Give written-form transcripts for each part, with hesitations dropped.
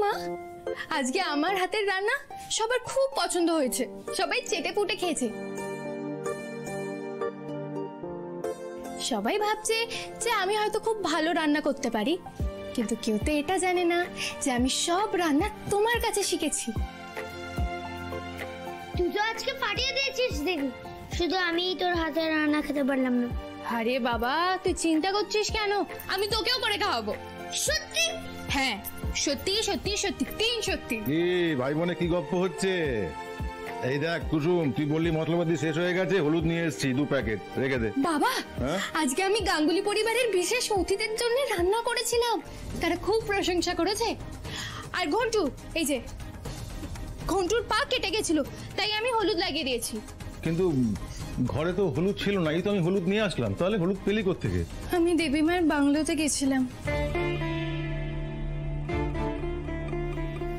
মা, আজকে আমার হাতের রান্না সবার খুব পছন্দ হয়েছে, সবাই চেটে পুটে খেয়েছে। সবাই ভাবছে যে আমি হয়তো খুব ভালো রান্না করতে পারি, কিন্তু কেউ তো এটা জানে না যে আমি সব রান্না তোমার কাছে শিখেছি। তুই তো আজকে ফাটিয়ে দিয়েছিস দেখি, শুধু আমি তোর হাতের রান্না খেতে পারলাম না। আরে বাবা, তুই চিন্তা করছিস কেন? আমি তোকেও করে খাওয়াবো। সত্যি? হ্যাঁ, সত্যি সত্যি সত্যি, তিন সত্যি। ভাই বোনে কি গপ্প হচ্ছে? এই দেখ কুসুম, তুই বললি মশলাপাতি শেষ হয়ে গেছে, হলুদ নিয়ে এসেছি 2 প্যাকেট, রেখে দে। বাবা, আজকে আমি গাঙ্গুলি পরিবারের বিশেষ অতিথিদের জন্য রান্না করেছিলাম, তারা খুব প্রশংসা করেছে। আর ঘন্টু, এই যে ঘন্টুর পা কেটে গেছিল, তাই আমি হলুদ লাগিয়ে দিয়েছি। কিন্তু ঘরে তো হলুদ ছিল না, এই তো আমি হলুদ নিয়ে আসলাম। তাহলে হলুদ পেলি কোত্থেকে? আমি দেবীমার বাংলোতে গেছিলাম।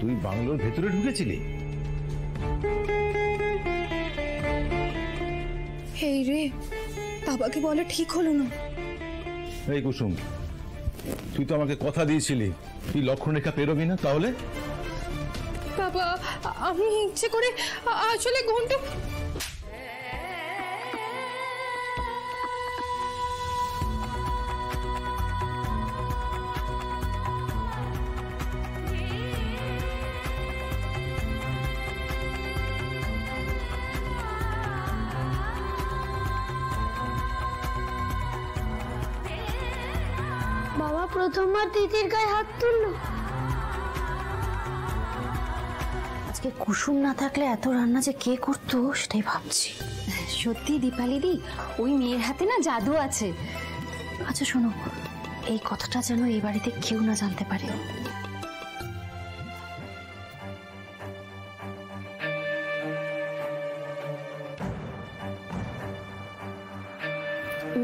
তুই বাংলোর ভেতরে ঢুকেছিলি? এই রে, বাবাকে বলে ঠিক হলো না। এই কুসুম, তুই তো আমাকে কথা দিয়েছিলি তুই লক্ষণ রেখা পেরোবি না, তাহলে? বাবা, আমি ইচ্ছে করে, আসলে ঘন্টু। বাবা প্রথমবার দিদির গায়ে হাত তুললো। আজকে কুসুম না থাকলে এত রান্না যে কে করতো সেটাই ভাবছি। সত্যি দীপালি দি, ওই মেয়ের হাতে না জাদু আছে। আচ্ছা শোনো, এই কথাটা যেন এই বাড়িতে কেউ না জানতে পারে।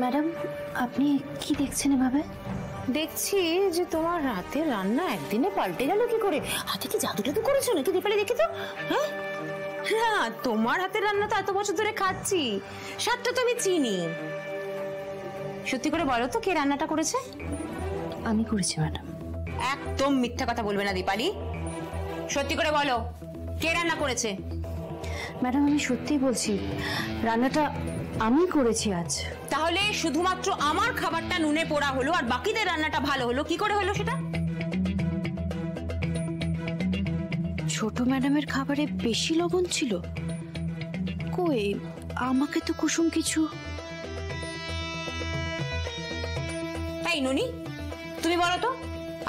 ম্যাডাম, আপনি কি দেখছেন এভাবে? দেখছি যে তোমার রাতের রান্না একদিনে পাল্টে গেল কি করে। হাতে কি জাদু টাদু করেছো নাকি দীপালি? দেখি তো। হ্যাঁ হ্যাঁ, তোমার হাতের রান্না তো এত বছর ধরে খাচ্ছি, স্বাদটা তো আমি চিনি। সত্যি করে বলো তো, কে রান্নাটা করেছে? আমি করেছি ম্যাডাম। একদম মিথ্যা কথা বলবে না দীপালি, সত্যি করে বলো কে রান্না করেছে। ম্যাডাম আমি সত্যিই বলছি, রান্নাটা আমি করেছি আজ। তাহলে শুধুমাত্র আমার খাবারটা নুনে পোড়া হলো আর বাকিদের রান্নাটা ভালো হলো, কি করে হলো সেটা? ছোট ম্যাডামের খাবারে বেশি লবণ ছিল। কই, আমাকে তো কুসুম কিছু। এই ননি, তুমি বলো তো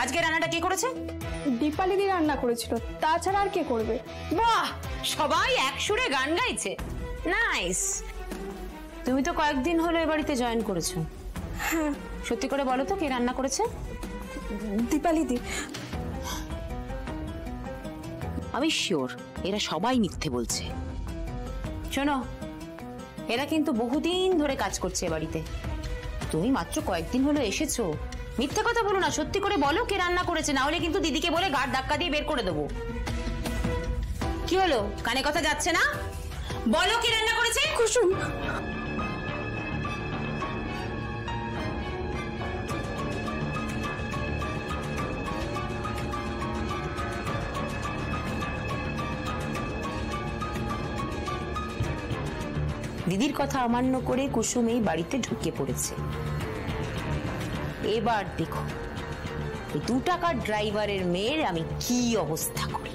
আজকে রান্নাটা কে করেছে? দীপালি দি রান্না করেছিল, তাছাড়া আর কে করবে? বাহ, সবাই এক সুরে গান গাইছে, নাইস। তুমি তো কয়েকদিন হলো এ বাড়িতে জয়েন করেছো। হ্যাঁ। সত্যি করে বলো তো কে রান্না করেছে? দীপালি দি। আমি শিওর এরা সবাই মিথ্যে বলছে। শোনো, এরা কিন্তু বহুদিন ধরে কাজ করছে এ বাড়িতে, তুমি মাত্র কয়েকদিন হলো এসেছো। মিথ্যে কথা বলো না, সত্যি করে বলো কে রান্না করেছে, না হলে কিন্তু দিদিকে বলে গাড় ধাক্কা দিয়ে বের করে দেবো। কি হলো, কানে কথা যাচ্ছে না? বলো কে রান্না করেছে। কুসুম। দিদির কথা অমান্য করে কুসুম এই বাড়িতে ঢুকে পড়েছে। এবার দেখো এই 2 টাকার ড্রাইভারের মেয়ের আমি কি অবস্থা করি।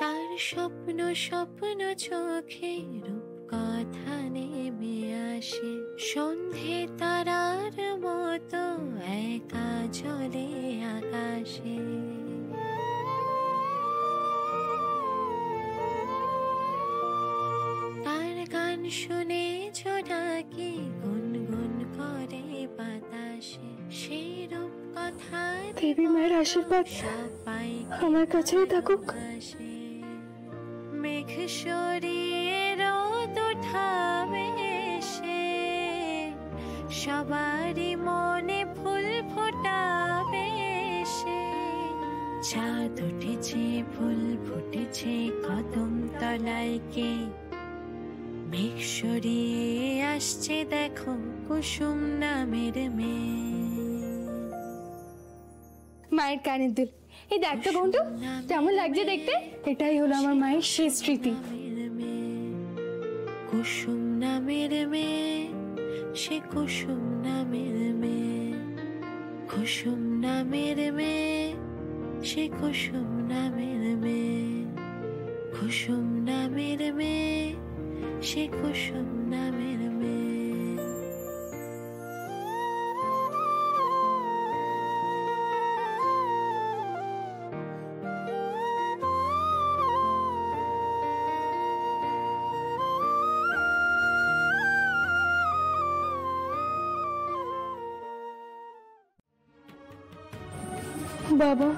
তার স্বপ্ন স্বপ্ন চোখে রূপ কথা নেমে আসে, সন্ধে তারার মতো একা জলে আকাশে। তার গান শুনে ছোটাকি গুনগুন করে বাতাসে, সেই রূপ কথা দেবী মায়ের আশীর্বাদ আমার কাছেই থাকুক। মেঘ সরিয়ে রোদ উঠাবে সে, সবারই মনে ফুল ফোটাবে সে। চাঁদ উঠেছে, ফুল ফুটেছে কদম তলায় কে, মেঘ সরিয়ে আসছে দেখো কুসুম নামের মেয়ে। মায়ের কানের দুল, এই দেখ তো ঘন্টু কেমন লাগছে দেখতে। এটাই হলো আমার মায়ের শেষ স্মৃতি। কুসুম নামের মেয়ে, সে কুসুম নামের মেয়ে, কুসুম নামের মেয়ে, সে কুসুম নামের মেয়ে, কুসুম নামের মেয়ে, সে কুসুম নামের মেয়ে। বাবা,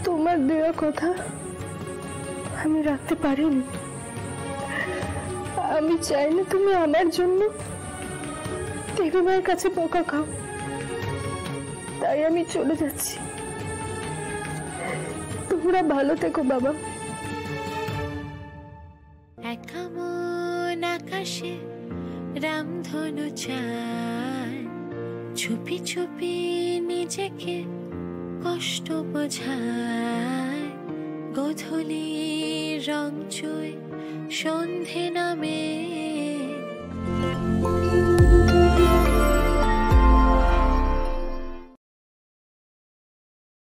তোমার দেওয়া কথা আমি রাখতে পারিনি। আমি চাই না তুমি আমার জন্য টেকুমার কাছে বকা খাও, তাই আমি চলে যাচ্ছি। তোমরা ভালো থেকো বাবা। একা মন আকাশে রামধনু চায়, চুপি চুপি নিজেকে কষ্ট বোঝায়, গোধূলি রং চুই সন্ধে নামে।